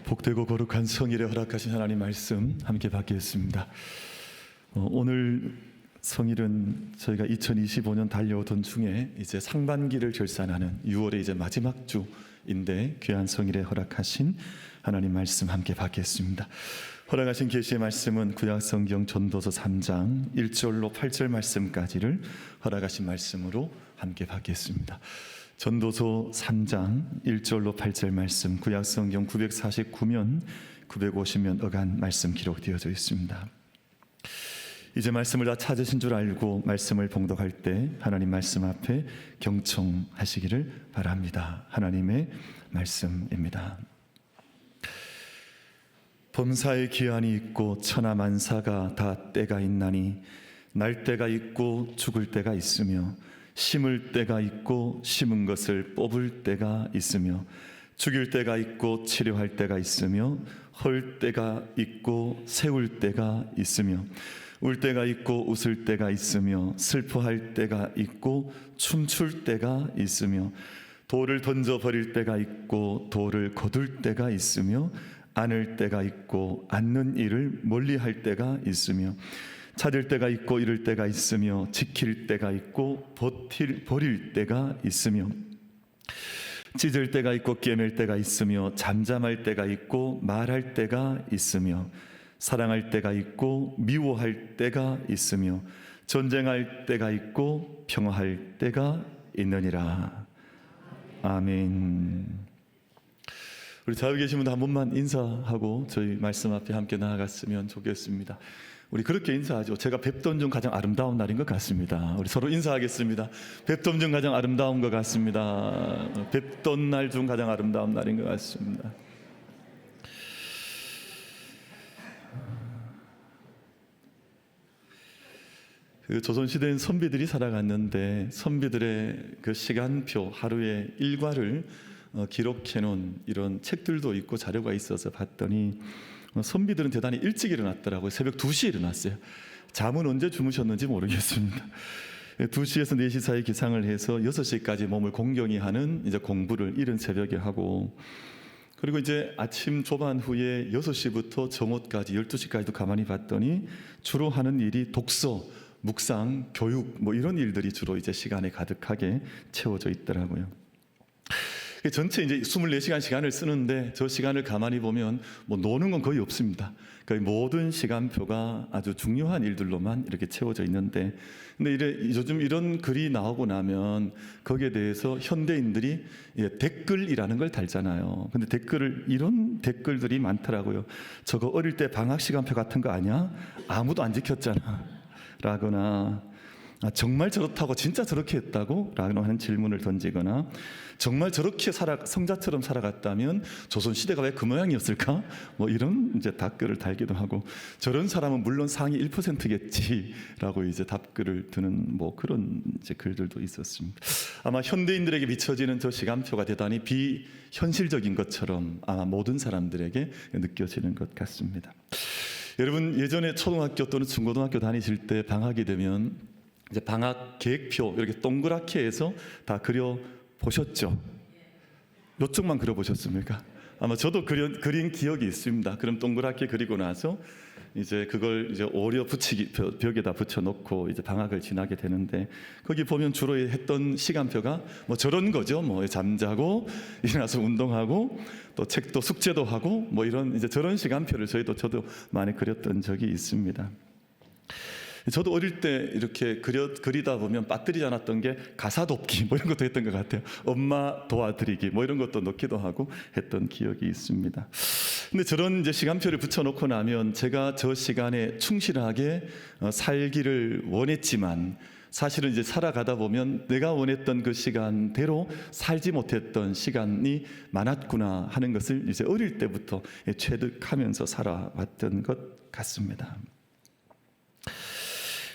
복되고 거룩한 성일에 허락하신 하나님 말씀 함께 받겠습니다. 오늘 성일은 저희가 2025년 달려오던 중에 이제 상반기를 결산하는 6월의 이제 마지막 주인데 귀한 성일에 허락하신 하나님 말씀 함께 받겠습니다. 허락하신 계시의 말씀은 구약성경 전도서 3장 1절로 8절 말씀까지를 허락하신 말씀으로 함께 받겠습니다. 전도서 3장 1절로 8절 말씀, 구약성경 949면 950면 어간 말씀 기록되어져 있습니다. 이제 말씀을 다 찾으신 줄 알고 말씀을 봉독할 때 하나님 말씀 앞에 경청하시기를 바랍니다. 하나님의 말씀입니다. 범사의 기한이 있고 천하만사가 다 때가 있나니 날 때가 있고 죽을 때가 있으며 심을 때가 있고 심은 것을 뽑을 때가 있으며 죽일 때가 있고 치료할 때가 있으며 헐 때가 있고 세울 때가 있으며 울 때가 있고 웃을 때가 있으며 슬퍼할 때가 있고 춤출 때가 있으며 돌을 던져버릴 때가 있고 돌을 거둘 때가 있으며 안을 때가 있고 앉는 일을 멀리할 때가 있으며 찾을 때가 있고 잃을 때가 있으며 지킬 때가 있고 버릴 때가 있으며 찢을 때가 있고 꿰맬 때가 있으며 잠잠할 때가 있고 말할 때가 있으며 사랑할 때가 있고 미워할 때가 있으며 전쟁할 때가 있고 평화할 때가 있느니라. 아멘. 우리 좌우에 계신 분들 한 번만 인사하고 저희 말씀 앞에 함께 나아갔으면 좋겠습니다. 우리 그렇게 인사하죠. 제가 뵙던 중 가장 아름다운 날인 것 같습니다. 우리 서로 인사하겠습니다. 뵙던 중 가장 아름다운 것 같습니다. 뵙던 날 중 가장 아름다운 날인 것 같습니다. 그 조선시대엔 선비들이 살아갔는데 선비들의 그 시간표, 하루의 일과를 기록해 놓은 이런 책들도 있고 자료가 있어서 봤더니 선비들은 대단히 일찍 일어났더라고요. 새벽 2시에 일어났어요. 잠은 언제 주무셨는지 모르겠습니다. 2시에서 4시 사이 기상을 해서 6시까지 몸을 공경히 하는 이제 공부를 이른 새벽에 하고, 그리고 이제 아침 조반 후에 6시부터 정오까지 12시까지도 가만히 봤더니 주로 하는 일이 독서, 묵상, 교육 뭐 이런 일들이 주로 이제 시간에 가득하게 채워져 있더라고요. 전체 이제 24시간 시간을 쓰는데 저 시간을 가만히 보면 뭐 노는 건 거의 없습니다. 그러니까 모든 시간표가 아주 중요한 일들로만 이렇게 채워져 있는데, 근데 요즘 이런 글이 나오고 나면 거기에 대해서 현대인들이 댓글이라는 걸 달잖아요. 근데 이런 댓글들이 많더라고요. 저거 어릴 때 방학 시간표 같은 거 아니야? 아무도 안 지켰잖아. 라거나 정말 저렇다고 진짜 저렇게 했다고? 라고 하는 질문을 던지거나, 정말 저렇게 성자처럼 살아갔다면 조선시대가 왜 그 모양이었을까? 뭐 이런 이제 답글을 달기도 하고, 저런 사람은 물론 상위 1%겠지 라고 이제 답글을 드는 뭐 그런 이제 글들도 있었습니다. 아마 현대인들에게 비춰지는 저 시간표가 대단히 비현실적인 것처럼 아마 모든 사람들에게 느껴지는 것 같습니다. 여러분, 예전에 초등학교 또는 중고등학교 다니실 때 방학이 되면 이제 방학 계획표 이렇게 동그랗게 해서 다 그려 보셨죠? 요쪽만 그려 보셨습니까? 아마 저도 그린 기억이 있습니다. 그럼 동그랗게 그리고 나서 이제 그걸 이제 오려 붙이기 벽에다 붙여 놓고 이제 방학을 지나게 되는데, 거기 보면 주로 했던 시간표가 뭐 저런 거죠. 뭐 잠자고 일어나서 운동하고 또 책도 숙제도 하고 뭐 이런 이제 저런 시간표를 저도 많이 그렸던 적이 있습니다. 저도 어릴 때 이렇게 그리다 보면 빠뜨리지 않았던 게 가사 돕기 뭐 이런 것도 했던 것 같아요. 엄마 도와드리기 뭐 이런 것도 넣기도 하고 했던 기억이 있습니다. 근데 저런 이제 시간표를 붙여놓고 나면 제가 저 시간에 충실하게 살기를 원했지만, 사실은 이제 살아가다 보면 내가 원했던 그 시간대로 살지 못했던 시간이 많았구나 하는 것을 이제 어릴 때부터 체득하면서 살아왔던 것 같습니다.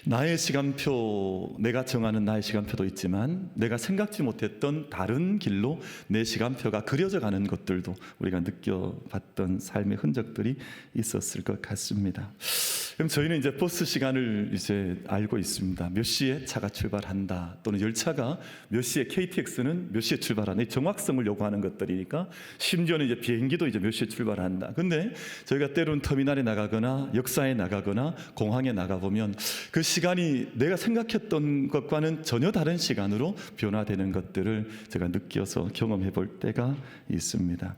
나의 시간표, 내가 정하는 나의 시간표도 있지만 내가 생각지 못했던 다른 길로 내 시간표가 그려져 가는 것들도 우리가 느껴봤던 삶의 흔적들이 있었을 것 같습니다. 그럼 저희는 이제 버스 시간을 이제 알고 있습니다. 몇 시에 차가 출발한다, 또는 열차가 몇 시에, KTX는 몇 시에 출발한다. 정확성을 요구하는 것들이니까, 심지어는 이제 비행기도 이제 몇 시에 출발한다. 근데 저희가 때로는 터미널에 나가거나 역사에 나가거나 공항에 나가 보면 그 시간이 내가 생각했던 것과는 전혀 다른 시간으로 변화되는 것들을 제가 느껴서 경험해 볼 때가 있습니다.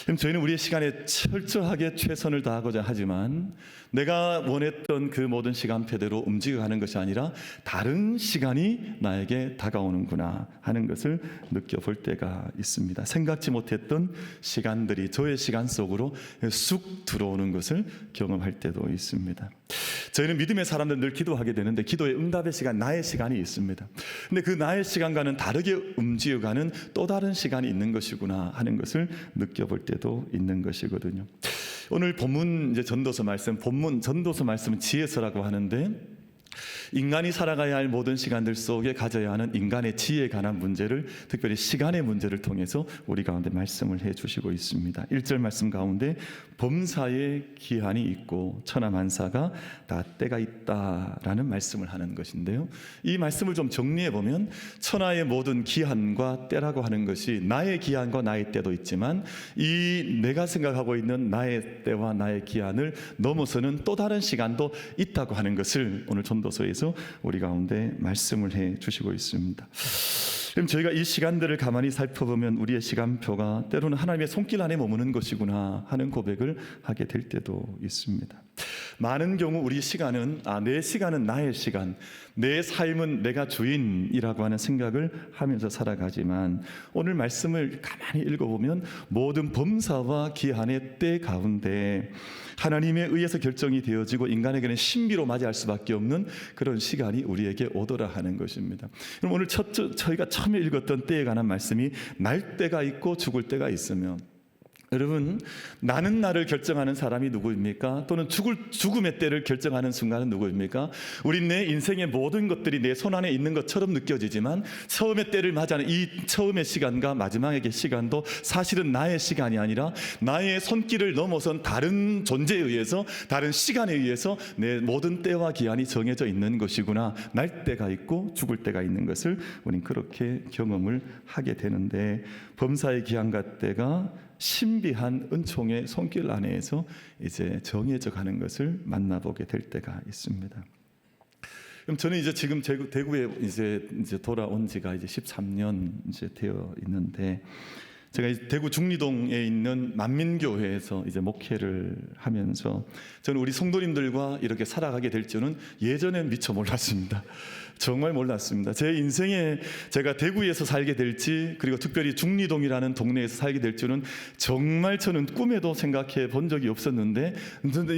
그럼 저희는 우리의 시간에 철저하게 최선을 다하고자 하지만 내가 원했던 그 모든 시간표대로 움직여가는 것이 아니라 다른 시간이 나에게 다가오는구나 하는 것을 느껴볼 때가 있습니다. 생각지 못했던 시간들이 저의 시간 속으로 쑥 들어오는 것을 경험할 때도 있습니다. 저희는 믿음의 사람들 늘 기도하게 되는데, 기도의 응답의 시간, 나의 시간이 있습니다. 근데 그 나의 시간과는 다르게 움직여가는 또 다른 시간이 있는 것이구나 하는 것을 느껴볼 때도 있는 것이거든요. 오늘 본문 이제 전도서 말씀, 본문 전도서 말씀은 지혜서라고 하는데, 인간이 살아가야 할 모든 시간들 속에 가져야 하는 인간의 지혜에 관한 문제를, 특별히 시간의 문제를 통해서 우리 가운데 말씀을 해주시고 있습니다. 1절 말씀 가운데 범사에 기한이 있고 천하만사가 다 때가 있다라는 말씀을 하는 것인데요, 이 말씀을 좀 정리해 보면 천하의 모든 기한과 때라고 하는 것이 나의 기한과 나의 때도 있지만, 이 내가 생각하고 있는 나의 때와 나의 기한을 넘어서는 또 다른 시간도 있다고 하는 것을 오늘 전도서에서 우리 가운데 말씀을 해 주시고 있습니다. 그럼 저희가 이 시간들을 가만히 살펴보면 우리의 시간표가 때로는 하나님의 손길 안에 머무는 것이구나 하는 고백을 하게 될 때도 있습니다. 많은 경우 우리 시간은 내 시간은 나의 시간, 내 삶은 내가 주인이라고 하는 생각을 하면서 살아가지만, 오늘 말씀을 가만히 읽어보면 모든 범사와 기한의 때 가운데 하나님에 의해서 결정이 되어지고 인간에게는 신비로 맞이할 수밖에 없는 그런 시간이 우리에게 오더라 하는 것입니다. 그럼 오늘 저희가 처음에 읽었던 때에 관한 말씀이 날 때가 있고 죽을 때가 있으면, 여러분, 나는 나를 결정하는 사람이 누구입니까? 또는 죽음의 때를 결정하는 순간은 누구입니까? 우린 내 인생의 모든 것들이 내 손 안에 있는 것처럼 느껴지지만, 처음의 때를 맞이하는 이 처음의 시간과 마지막의 시간도 사실은 나의 시간이 아니라 나의 손길을 넘어선 다른 존재에 의해서, 다른 시간에 의해서 내 모든 때와 기한이 정해져 있는 것이구나. 날 때가 있고 죽을 때가 있는 것을 우린 그렇게 경험을 하게 되는데, 범사의 기한과 때가 신비한 은총의 손길 안에서 이제 정해져 가는 것을 만나보게 될 때가 있습니다. 그럼 저는 이제 지금 대구에 이제 돌아온 지가 이제 13년 이제 되어 있는데, 제가 이제 대구 중리동에 있는 만민교회에서 이제 목회를 하면서 저는 우리 성도님들과 이렇게 살아가게 될 줄은 예전엔 미처 몰랐습니다. 정말 몰랐습니다. 제 인생에 제가 대구에서 살게 될지, 그리고 특별히 중리동이라는 동네에서 살게 될 줄은 정말 저는 꿈에도 생각해 본 적이 없었는데,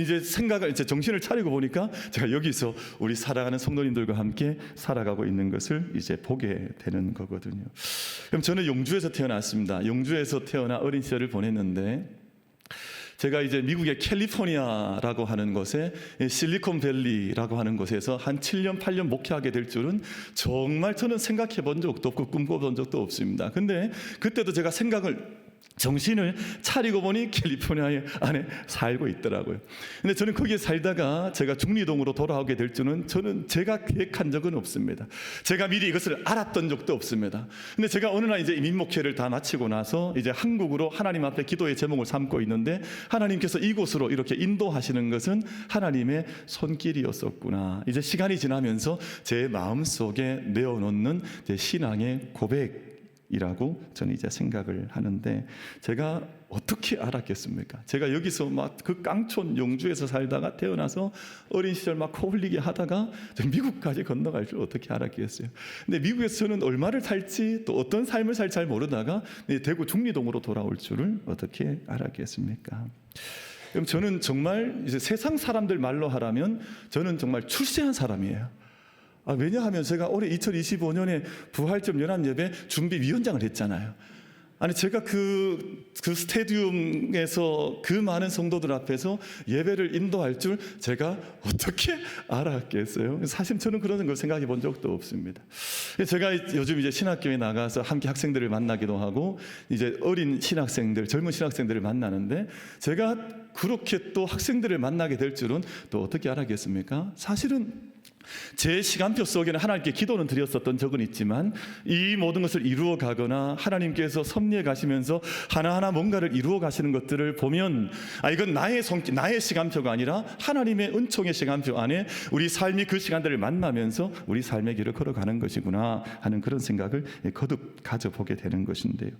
이제 이제 정신을 차리고 보니까 제가 여기서 우리 사랑하는 성도님들과 함께 살아가고 있는 것을 이제 보게 되는 거거든요. 그럼 저는 영주에서 태어났습니다. 영주에서 태어나 어린 시절을 보냈는데, 제가 이제 미국의 캘리포니아라고 하는 곳에 실리콘밸리라고 하는 곳에서 한 7년 8년 목회하게 될 줄은 정말 저는 생각해 본 적도 없고 꿈꿔본 적도 없습니다. 근데 그때도 제가 정신을 차리고 보니 캘리포니아 안에 살고 있더라고요. 근데 저는 거기에 살다가 제가 중리동으로 돌아오게 될 줄은 저는 제가 계획한 적은 없습니다. 제가 미리 이것을 알았던 적도 없습니다. 근데 제가 어느 날 이제 민목회를 다 마치고 나서 이제 한국으로 하나님 앞에 기도의 제목을 삼고 있는데, 하나님께서 이곳으로 이렇게 인도하시는 것은 하나님의 손길이었었구나. 이제 시간이 지나면서 제 마음속에 내어놓는 제 신앙의 고백이라고 저는 이제 생각을 하는데, 제가 어떻게 알았겠습니까? 제가 여기서 막 그 깡촌 영주에서 살다가 태어나서 어린 시절 막 코 흘리게 하다가 미국까지 건너갈 줄 어떻게 알았겠어요? 근데 미국에서 저는 얼마를 살지, 또 어떤 삶을 살지 잘 모르다가 대구 중리동으로 돌아올 줄을 어떻게 알았겠습니까? 그럼 저는 정말 이제 세상 사람들 말로 하라면 저는 정말 출세한 사람이에요. 왜냐하면 제가 올해 2025년에 부활절 연합예배 준비위원장을 했잖아요. 아니 제가 그 스테디움에서 그 많은 성도들 앞에서 예배를 인도할 줄 제가 어떻게 알았겠어요? 사실 저는 그런 걸 생각해 본 적도 없습니다. 제가 요즘 이제 신학교에 나가서 함께 학생들을 만나기도 하고 이제 어린 신학생들, 젊은 신학생들을 만나는데 제가 그렇게 또 학생들을 만나게 될 줄은 또 어떻게 알았겠습니까? 사실은 제 시간표 속에는 하나님께 기도는 드렸었던 적은 있지만 이 모든 것을 이루어 가거나 하나님께서 섭리해 가시면서 하나하나 뭔가를 이루어 가시는 것들을 보면 이건 나의 시간표가 아니라 하나님의 은총의 시간표 안에 우리 삶이 그 시간들을 만나면서 우리 삶의 길을 걸어가는 것이구나 하는 그런 생각을 거듭 가져보게 되는 것인데요.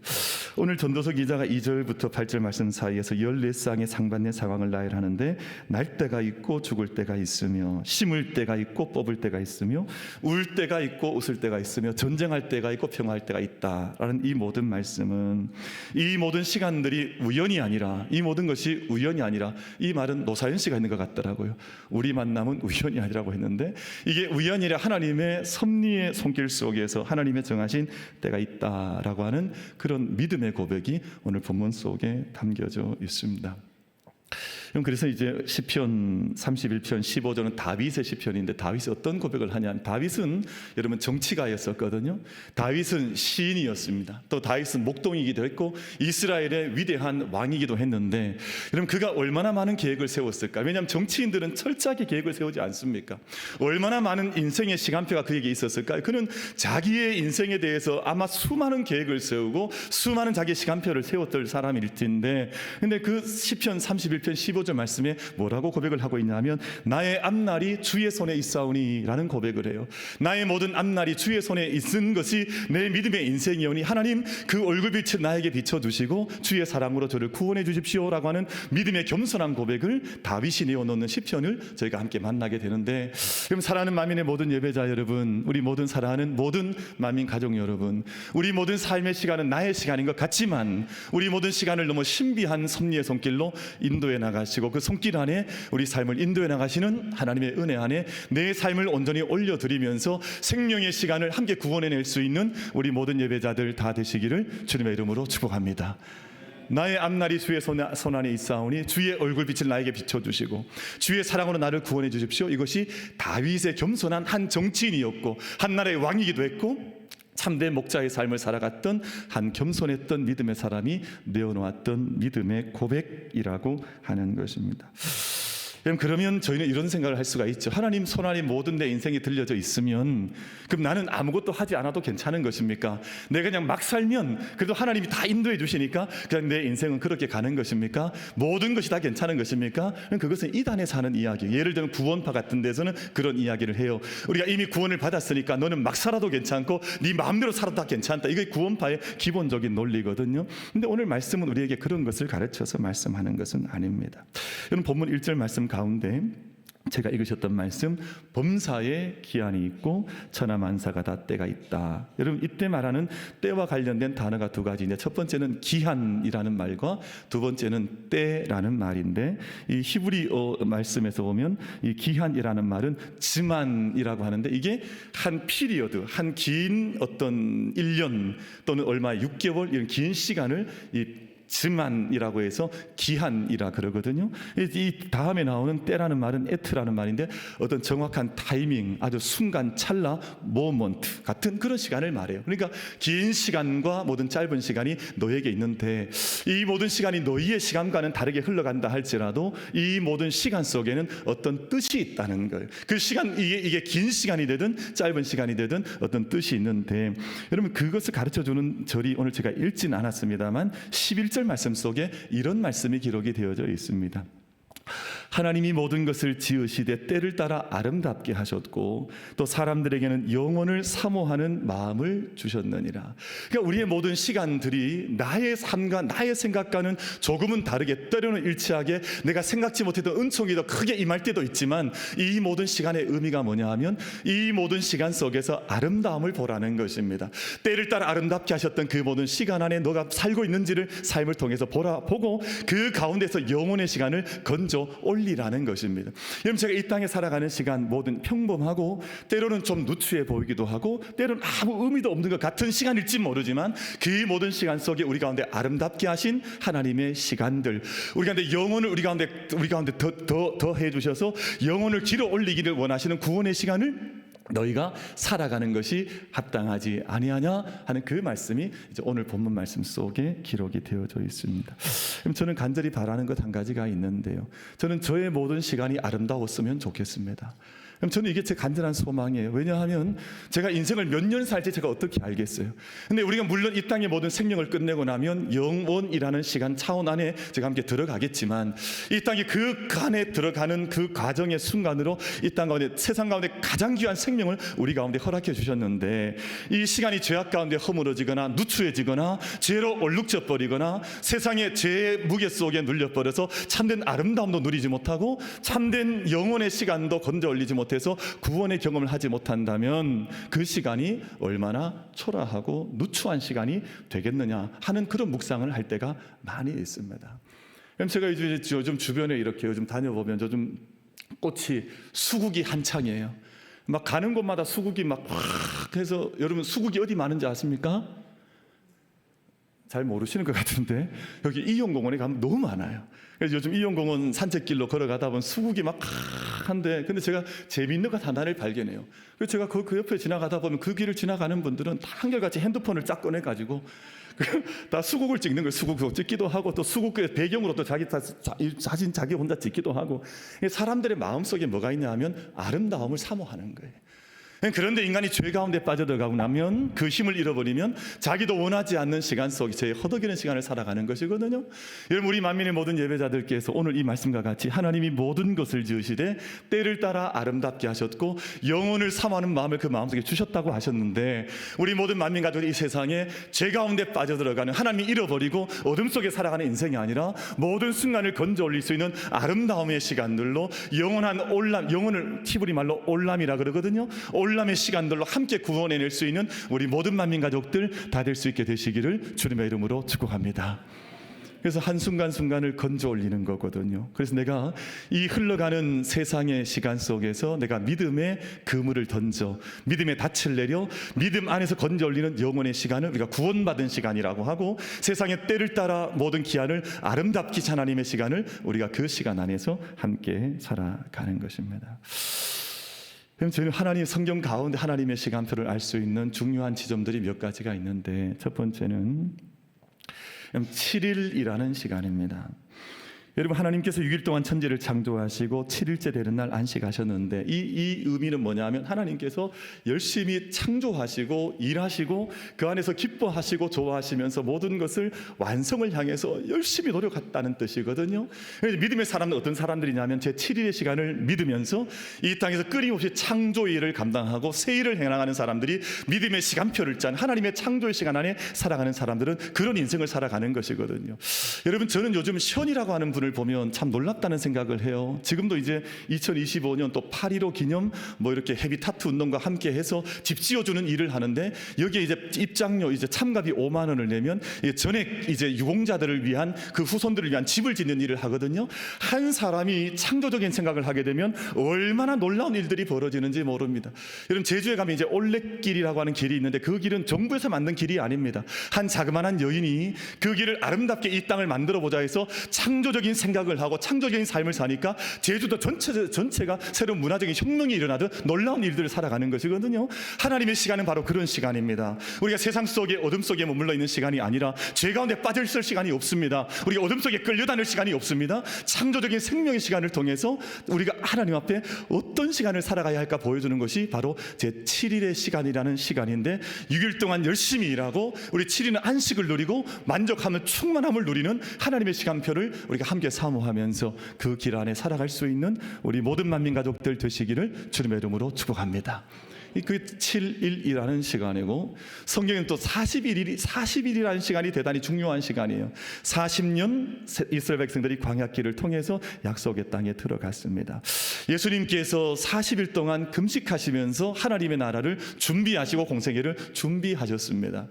오늘 전도서 기자가 2절부터 8절 말씀 사이에서 14쌍의 상반된 상황을 나열하는데 날 때가 있고 죽을 때가 있으며 심을 때가 있고 뽑을 때가 있으며 울 때가 있고 웃을 때가 있으며 전쟁할 때가 있고 평화할 때가 있다라는 이 모든 말씀은 이 모든 시간들이 우연이 아니라 이 모든 것이 우연이 아니라 이 말은 노사연 씨가 있는 것 같더라고요. 우리 만남은 우연이 아니라고 했는데 이게 우연이 아니라 하나님의 섭리의 손길 속에서 하나님의 정하신 때가 있다라고 하는 그런 믿음의 고백이 오늘 본문 속에 담겨져 있습니다. 그래서 이제 시편 31편 15절은 다윗의 시편인데 다윗이 어떤 고백을 하냐면 다윗은 여러분 정치가였었거든요. 다윗은 시인이었습니다. 또 다윗은 목동이기도 했고 이스라엘의 위대한 왕이기도 했는데 여러분 그가 얼마나 많은 계획을 세웠을까? 왜냐하면 정치인들은 철저하게 계획을 세우지 않습니까? 얼마나 많은 인생의 시간표가 그에게 있었을까? 그는 자기의 인생에 대해서 아마 수많은 계획을 세우고 수많은 자기의 시간표를 세웠던 사람일 텐데 근데 그 시편 31편 15절 말씀에 뭐라고 고백을 하고 있냐면 나의 앞날이 주의 손에 있사오니 라는 고백을 해요. 나의 모든 앞날이 주의 손에 있은 것이 내 믿음의 인생이오니 하나님 그 얼굴빛을 나에게 비춰주시고 주의 사랑으로 저를 구원해 주십시오 라고 하는 믿음의 겸손한 고백을 다윗이 내어놓는 시편을 저희가 함께 만나게 되는데 그럼 사랑하는 만민의 모든 예배자 여러분, 우리 모든 사랑하는 모든 만민 가족 여러분, 우리 모든 삶의 시간은 나의 시간인 것 같지만 우리 모든 시간을 너무 신비한 섭리의 손길로 인도해 나가시고 그 손길 안에 우리 삶을 인도해 나가시는 하나님의 은혜 안에 내 삶을 온전히 올려드리면서 생명의 시간을 함께 구원해낼 수 있는 우리 모든 예배자들 다 되시기를 주님의 이름으로 축복합니다. 나의 앞날이 주의 손 안에 있사오니 주의 얼굴빛을 나에게 비춰주시고 주의 사랑으로 나를 구원해 주십시오. 이것이 다윗의 겸손한 한 정치인이었고 한 나라의 왕이기도 했고 참된 목자의 삶을 살아갔던 한 겸손했던 믿음의 사람이 내어놓았던 믿음의 고백이라고 하는 것입니다. 그러면 저희는 이런 생각을 할 수가 있죠. 하나님 손안에 모든 내 인생이 들려져 있으면 그럼 나는 아무것도 하지 않아도 괜찮은 것입니까? 내가 그냥 막 살면 그래도 하나님이 다 인도해 주시니까 그냥 내 인생은 그렇게 가는 것입니까? 모든 것이 다 괜찮은 것입니까? 그것은 이단에 사는 이야기. 예를 들면 구원파 같은 데서는 그런 이야기를 해요. 우리가 이미 구원을 받았으니까 너는 막 살아도 괜찮고 네 마음대로 살아도 다 괜찮다. 이게 구원파의 기본적인 논리거든요. 근데 오늘 말씀은 우리에게 그런 것을 가르쳐서 말씀하는 것은 아닙니다. 여러분 본문 1절 말씀 가운데 제가 읽으셨던 말씀 범사에 기한이 있고 천하만사가 다 때가 있다. 여러분 이때 말하는 때와 관련된 단어가 두 가지인데 첫 번째는 기한이라는 말과 두 번째는 때라는 말인데 이 히브리어 말씀에서 보면 이 기한이라는 말은 즈만이라고 하는데 이게 한 피리어드 한 긴 어떤 1년 또는 얼마 6개월 이런 긴 시간을 이 즈만이라고 해서 기한이라 그러거든요. 이 다음에 나오는 때라는 말은 에트라는 말인데 어떤 정확한 타이밍, 아주 순간 찰나, 모먼트 같은 그런 시간을 말해요. 그러니까 긴 시간과 모든 짧은 시간이 너에게 있는데 이 모든 시간이 너희의 시간과는 다르게 흘러간다 할지라도 이 모든 시간 속에는 어떤 뜻이 있다는 걸. 그 시간 이게 긴 시간이 되든 짧은 시간이 되든 어떤 뜻이 있는데 여러분 그것을 가르쳐주는 절이 오늘 제가 읽진 않았습니다만 11절 말씀 속에 이런 말씀이 기록이 되어져 있습니다. 하나님이 모든 것을 지으시되 때를 따라 아름답게 하셨고 또 사람들에게는 영원을 사모하는 마음을 주셨느니라. 그러니까 우리의 모든 시간들이 나의 삶과 나의 생각과는 조금은 다르게 때로는 일치하게 내가 생각지 못했던 은총이 더 크게 임할 때도 있지만 이 모든 시간의 의미가 뭐냐 하면 이 모든 시간 속에서 아름다움을 보라는 것입니다. 때를 따라 아름답게 하셨던 그 모든 시간 안에 너가 살고 있는지를 삶을 통해서 보고 그 가운데서 영원의 시간을 건져 먼저 올리라는 것입니다. 여러분, 제가 이 땅에 살아가는 시간 모든 평범하고 때로는 좀 누추해 보이기도 하고 때로는 아무 의미도 없는 것 같은 시간일지 모르지만 그 모든 시간 속에 우리 가운데 아름답게 하신 하나님의 시간들, 우리 가운데 영혼을 우리 가운데 더 해주셔서 영혼을 길어 올리기를 원하시는 구원의 시간을 너희가 살아가는 것이 합당하지 아니하냐 하는 그 말씀이 이제 오늘 본문 말씀 속에 기록이 되어져 있습니다. 그럼 저는 간절히 바라는 것 한 가지가 있는데요, 저는 저의 모든 시간이 아름다웠으면 좋겠습니다. 그럼 저는 이게 제 간절한 소망이에요. 왜냐하면 제가 인생을 몇 년 살지 제가 어떻게 알겠어요. 근데 우리가 물론 이 땅의 모든 생명을 끝내고 나면 영원이라는 시간 차원 안에 제가 함께 들어가겠지만, 이 땅에 그 안에 들어가는 그 과정의 순간으로 이 땅 가운데, 세상 가운데 가장 귀한 생명을 우리 가운데 허락해 주셨는데, 이 시간이 죄악 가운데 허물어지거나 누추해지거나 죄로 얼룩져 버리거나 세상의 죄의 무게 속에 눌려버려서 참된 아름다움도 누리지 못하고 참된 영혼의 시간도 건져 올리지 못해서 구원의 경험을 하지 못한다면 그 시간이 얼마나 초라하고 누추한 시간이 되겠느냐 하는 그런 묵상을 할 때가 많이 있습니다. 그럼 제가 요즘 주변에 이렇게 요즘 다녀보면 요즘 꽃이 수국이 한창이에요. 막 가는 곳마다 수국이 막 확 해서, 여러분 수국이 어디 많은지 아십니까? 잘 모르시는 것 같은데 여기 이용공원에 가면 너무 많아요. 그래서 요즘 이용공원 산책길로 걸어가다 보면 수국이 막 한데, 근데 제가 재미있는 것 하나를 발견해요. 그래서 제가 그 옆에 지나가다 보면 그 길을 지나가는 분들은 다 한결같이 핸드폰을 쫙 꺼내가지고 다 수국을 찍는 거예요. 수국 찍기도 하고 또 수국 배경으로 또 자기 사진 자기 혼자 찍기도 하고. 사람들의 마음속에 뭐가 있냐 하면 아름다움을 사모하는 거예요. 그런데 인간이 죄 가운데 빠져들어가고 나면 그 힘을 잃어버리면 자기도 원하지 않는 시간 속에 제 허덕이는 시간을 살아가는 것이거든요. 여러분, 우리 만민의 모든 예배자들께서 오늘 이 말씀과 같이 하나님이 모든 것을 지으시되 때를 따라 아름답게 하셨고 영혼을 사모하는 마음을 그 마음속에 주셨다고 하셨는데, 우리 모든 만민 가족이 이 세상에 죄 가운데 빠져들어가는, 하나님이 잃어버리고 어둠 속에 살아가는 인생이 아니라 모든 순간을 건져 올릴 수 있는 아름다움의 시간들로 영원한 올람, 영혼을 히브리 말로 올람이라 그러거든요. 올람의 시간들로 함께 구원해낼 수 있는 우리 모든 만민 가족들 다 될 수 있게 되시기를 주님의 이름으로 축복합니다. 그래서 한순간순간을 건져 올리는 거거든요. 그래서 내가 이 흘러가는 세상의 시간 속에서 내가 믿음의 그물을 던져 믿음의 닻을 내려 믿음 안에서 건져 올리는 영혼의 시간을 우리가 구원받은 시간이라고 하고, 세상의 때를 따라 모든 기한을 아름답게 하나님의 시간을 우리가 그 시간 안에서 함께 살아가는 것입니다. 그럼 저희는 하나님 성경 가운데 하나님의 시간표를 알 수 있는 중요한 지점들이 몇 가지가 있는데, 첫 번째는 7일이라는 시간입니다. 여러분, 하나님께서 6일 동안 천지를 창조하시고 7일째 되는 날 안식하셨는데, 이 의미는 뭐냐면 하나님께서 열심히 창조하시고 일하시고 그 안에서 기뻐하시고 좋아하시면서 모든 것을 완성을 향해서 열심히 노력했다는 뜻이거든요. 믿음의 사람은 어떤 사람들이냐면 제 7일의 시간을 믿으면서 이 땅에서 끊임없이 창조 일을 감당하고 새 일을 행하는 사람들이 믿음의 시간표를 짠 하나님의 창조의 시간 안에 살아가는 사람들은 그런 인생을 살아가는 것이거든요. 여러분, 저는 요즘 션이라고 하는 분 보면 참 놀랍다는 생각을 해요. 지금도 이제 2025년 또 8.15 기념 뭐 이렇게 헤비타트 운동과 함께 해서 집 지어주는 일을 하는데, 여기에 이제 입장료 이제 참가비 5만 원을 내면 전액 이제 유공자들을 위한, 그 후손들을 위한 집을 짓는 일을 하거든요. 한 사람이 창조적인 생각을 하게 되면 얼마나 놀라운 일들이 벌어지는지 모릅니다. 여러분, 제주에 가면 이제 올레길이라고 하는 길이 있는데 그 길은 정부에서 만든 길이 아닙니다. 한 자그마한 여인이 그 길을 아름답게 이 땅을 만들어 보자 해서 창조적인 생각을 하고 창조적인 삶을 사니까 제주도 전체가 새로운 문화적인 혁명이 일어나듯 놀라운 일들을 살아가는 것이거든요. 하나님의 시간은 바로 그런 시간입니다. 우리가 세상 속에 어둠 속에 머물러 있는 시간이 아니라 죄 가운데 빠져있을 시간이 없습니다. 우리가 어둠 속에 끌려다닐 시간이 없습니다. 창조적인 생명의 시간을 통해서 우리가 하나님 앞에 어떤 시간을 살아가야 할까 보여주는 것이 바로 제 7일의 시간이라는 시간인데, 6일 동안 열심히 일하고 우리 7일은 안식을 누리고 만족하면 충만함을 누리는 하나님의 시간표를 우리가 함께 사모하면서 그 길 안에 살아갈 수 있는 우리 모든 만민 가족들 되시기를 주님의 이름으로 축복합니다. 그 7일이라는 시간이고, 성경은 또 40일이라는 시간이 대단히 중요한 시간이에요. 40년 이스라엘 백성들이 광야길을 통해서 약속의 땅에 들어갔습니다. 예수님께서 40일 동안 금식하시면서 하나님의 나라를 준비하시고 공생애를 준비하셨습니다.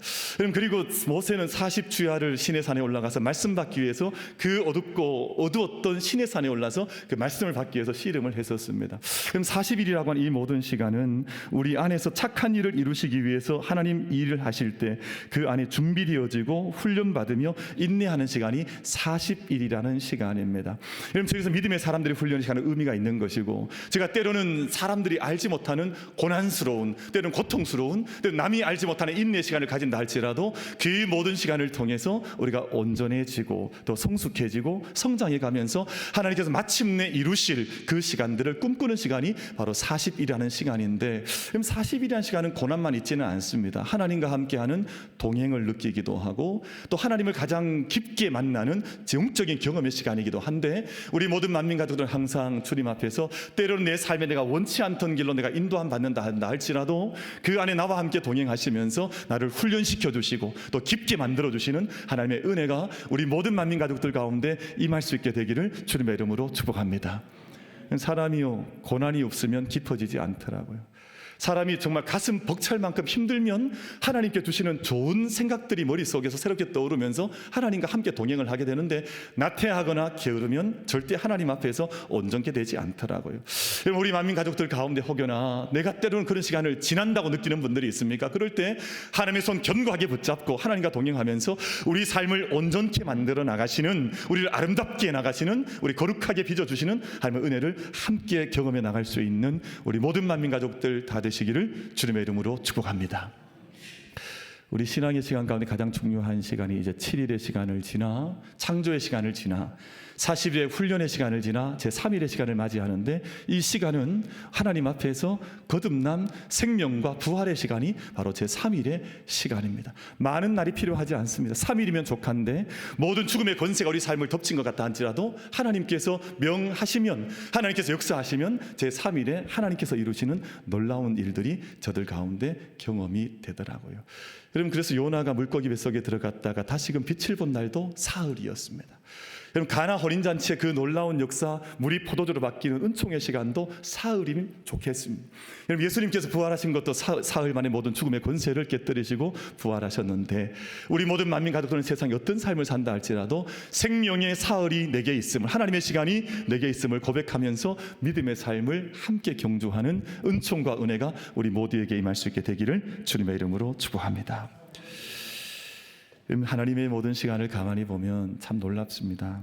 그리고 모세는 40주야를 시내산에 올라가서 말씀 받기 위해서 그 어두웠던 시내산에 올라서 그 말씀을 받기 위해서 씨름을 했었습니다. 그럼 40일이라고 하는 이 모든 시간은 우리 안에서 착한 일을 이루시기 위해서 하나님 일을 하실 때 그 안에 준비되어지고 훈련받으며 인내하는 시간이 40일이라는 시간입니다. 그럼 저기서 믿음의 사람들이 훈련의 시간은 의미가 있는 것이고, 제가 때로는 사람들이 알지 못하는 고난스러운, 때로는 고통스러운, 때로는 남이 알지 못하는 인내 시간을 가진다 할지라도 그 모든 시간을 통해서 우리가 온전해지고 또 성숙해지고 성장해 가면서 하나님께서 마침내 이루실 그 시간들을 꿈꾸는 시간이 바로 40일이라는 시간인데, 그럼 40일이라는 시간은 고난만 있지는 않습니다. 하나님과 함께하는 동행을 느끼기도 하고 또 하나님을 가장 깊게 만나는 영적인 경험의 시간이기도 한데, 우리 모든 만민 가족들은 항상 주님 앞에서 때로는 내 삶에 내가 원치 않던 길로 내가 인도함 받는다 한다 할지라도 그 안에 나와 함께 동행하시면서 나를 훈련시켜 주시고 또 깊게 만들어 주시는 하나님의 은혜가 우리 모든 만민 가족들 가운데 임할 수 있게 되기를 주님의 이름으로 축복합니다. 사람이요, 고난이 없으면 깊어지지 않더라고요. 사람이 정말 가슴 벅찰 만큼 힘들면 하나님께 주시는 좋은 생각들이 머릿속에서 새롭게 떠오르면서 하나님과 함께 동행을 하게 되는데, 나태하거나 게으르면 절대 하나님 앞에서 온전케 되지 않더라고요. 우리 만민 가족들 가운데 혹여나 내가 때로는 그런 시간을 지난다고 느끼는 분들이 있습니까? 그럴 때 하나님의 손 견고하게 붙잡고 하나님과 동행하면서 우리 삶을 온전케 만들어 나가시는, 우리를 아름답게 나가시는, 우리 거룩하게 빚어주시는 하나님의 은혜를 함께 경험해 나갈 수 있는 우리 모든 만민 가족들 다 되시기를 주님의 이름으로 축복합니다. 우리 신앙의 시간 가운데 가장 중요한 시간이 이제 7일의 시간을 지나 창조의 시간을 지나 40일의 훈련의 시간을 지나 제3일의 시간을 맞이하는데, 이 시간은 하나님 앞에서 거듭남 생명과 부활의 시간이 바로 제3일의 시간입니다. 많은 날이 필요하지 않습니다. 3일이면 족한데 모든 죽음의 권세가 우리 삶을 덮친 것 같다 할지라도 하나님께서 명하시면, 하나님께서 역사하시면 제3일에 하나님께서 이루시는 놀라운 일들이 저들 가운데 경험이 되더라고요. 여러분, 그래서 요나가 물고기 뱃속에 들어갔다가 다시금 빛을 본 날도 사흘이었습니다. 여러분, 가나 혼인잔치의 그 놀라운 역사, 물이 포도주로 바뀌는 은총의 시간도 사흘이면 좋겠습니다. 여러분, 예수님께서 부활하신 것도 사흘 만에 모든 죽음의 권세를 깨뜨리시고 부활하셨는데, 우리 모든 만민 가족들은 세상에 어떤 삶을 산다 할지라도 생명의 사흘이 내게 있음을, 하나님의 시간이 내게 있음을 고백하면서 믿음의 삶을 함께 경주하는 은총과 은혜가 우리 모두에게 임할 수 있게 되기를 주님의 이름으로 축복합니다. 하나님의 모든 시간을 가만히 보면 참 놀랍습니다.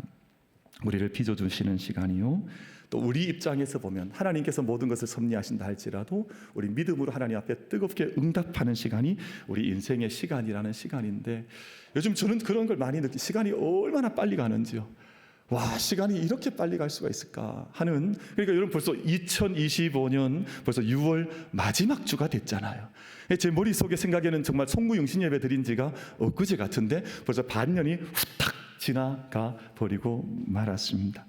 우리를 빚어주시는 시간이요, 또 우리 입장에서 보면 하나님께서 모든 것을 섭리하신다 할지라도 우리 믿음으로 하나님 앞에 뜨겁게 응답하는 시간이 우리 인생의 시간이라는 시간인데, 요즘 저는 그런 걸 많이 느끼, 시간이 얼마나 빨리 가는지요. 와, 시간이 이렇게 빨리 갈 수가 있을까 하는, 그러니까 여러분 벌써 2025년 벌써 6월 마지막 주가 됐잖아요. 제 머릿속에 생각에는 정말 송구영신 예배 드린 지가 엊그제 같은데 벌써 반년이 후딱 지나가 버리고 말았습니다.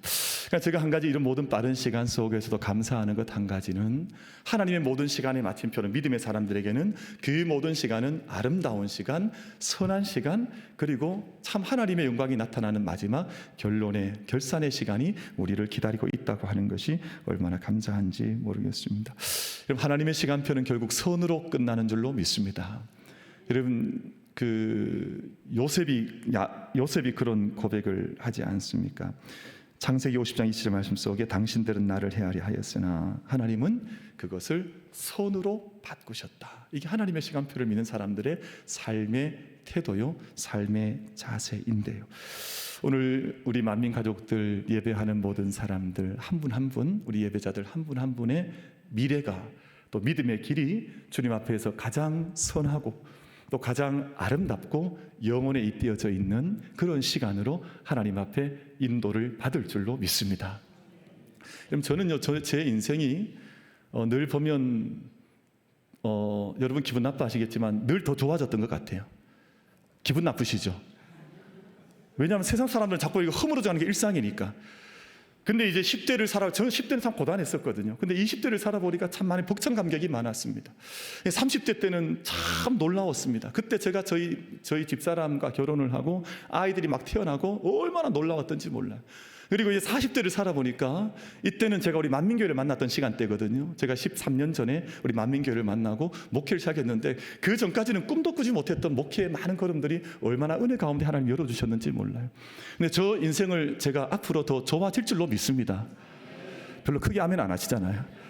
그러니까 제가 한 가지 이런 모든 빠른 시간 속에서도 감사하는 것 한 가지는, 하나님의 모든 시간의 마침표는 믿음의 사람들에게는 그 모든 시간은 아름다운 시간, 선한 시간, 그리고 참 하나님의 영광이 나타나는 마지막 결론의 결산의 시간이 우리를 기다리고 있다고 하는 것이 얼마나 감사한지 모르겠습니다. 그럼 하나님의 시간표는 결국 선으로 끝나는 줄로 믿습니다. 여러분, 요셉이 그런 고백을 하지 않습니까? 창세기 50장 20절 말씀 속에 당신들은 나를 헤아려 하였으나 하나님은 그것을 손으로 바꾸셨다. 이게 하나님의 시간표를 믿는 사람들의 삶의 태도요, 삶의 자세인데요. 오늘 우리 만민 가족들 예배하는 모든 사람들 한 분 한 분, 우리 예배자들 한 분 한 분의 미래가, 또 믿음의 길이 주님 앞에서 가장 선하고 또 가장 아름답고 영혼에 잇대어져 있는 그런 시간으로 하나님 앞에 인도를 받을 줄로 믿습니다. 그럼 저는요, 제 인생이 늘 보면 여러분 기분 나빠하시겠지만 늘 더 좋아졌던 것 같아요. 기분 나쁘시죠? 왜냐하면 세상 사람들은 자꾸 이거 허물어져 가는 게 일상이니까. 근데 이제 10대를 저는 10대는 참 고단했었거든요. 근데 20대를 살아보니까 참 많은 벅찬 감격이 많았습니다. 30대 때는 참 놀라웠습니다. 그때 제가 저희 집사람과 결혼을 하고 아이들이 막 태어나고 얼마나 놀라웠던지 몰라요. 그리고 이제 40대를 살아보니까 이때는 제가 우리 만민교회를 만났던 시간대거든요. 제가 13년 전에 우리 만민교회를 만나고 목회를 시작했는데 그 전까지는 꿈도 꾸지 못했던 목회의 많은 걸음들이 얼마나 은혜 가운데 하나님 열어주셨는지 몰라요. 근데 저 인생을 제가 앞으로 더 좋아질 줄로 믿습니다. 별로 크게 아멘 안 하시잖아요.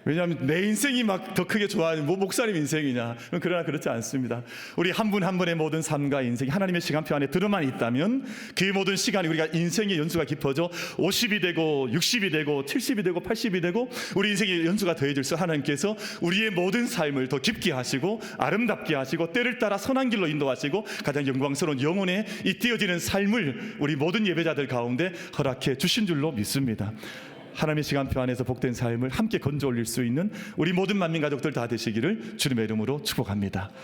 왜냐하면 내 인생이 막 더 크게 좋아하는 목사님 인생이냐. 그러나 그렇지 않습니다. 우리 한 분 한 분의 모든 삶과 인생이 하나님의 시간표 안에 들어만 있다면 그 모든 시간이 우리가 인생의 연수가 깊어져 50이 되고 60이 되고 70이 되고 80이 되고 우리 인생의 연수가 더해질수 하나님께서 우리의 모든 삶을 더 깊게 하시고 아름답게 하시고 때를 따라 선한 길로 인도하시고 가장 영광스러운 영혼에 잇대어지는 삶을 우리 모든 예배자들 가운데 허락해 주신 줄로 믿습니다. 하나님의 시간표 안에서 복된 삶을 함께 건져 올릴 수 있는 우리 모든 만민 가족들 다 되시기를 주님의 이름으로 축복합니다.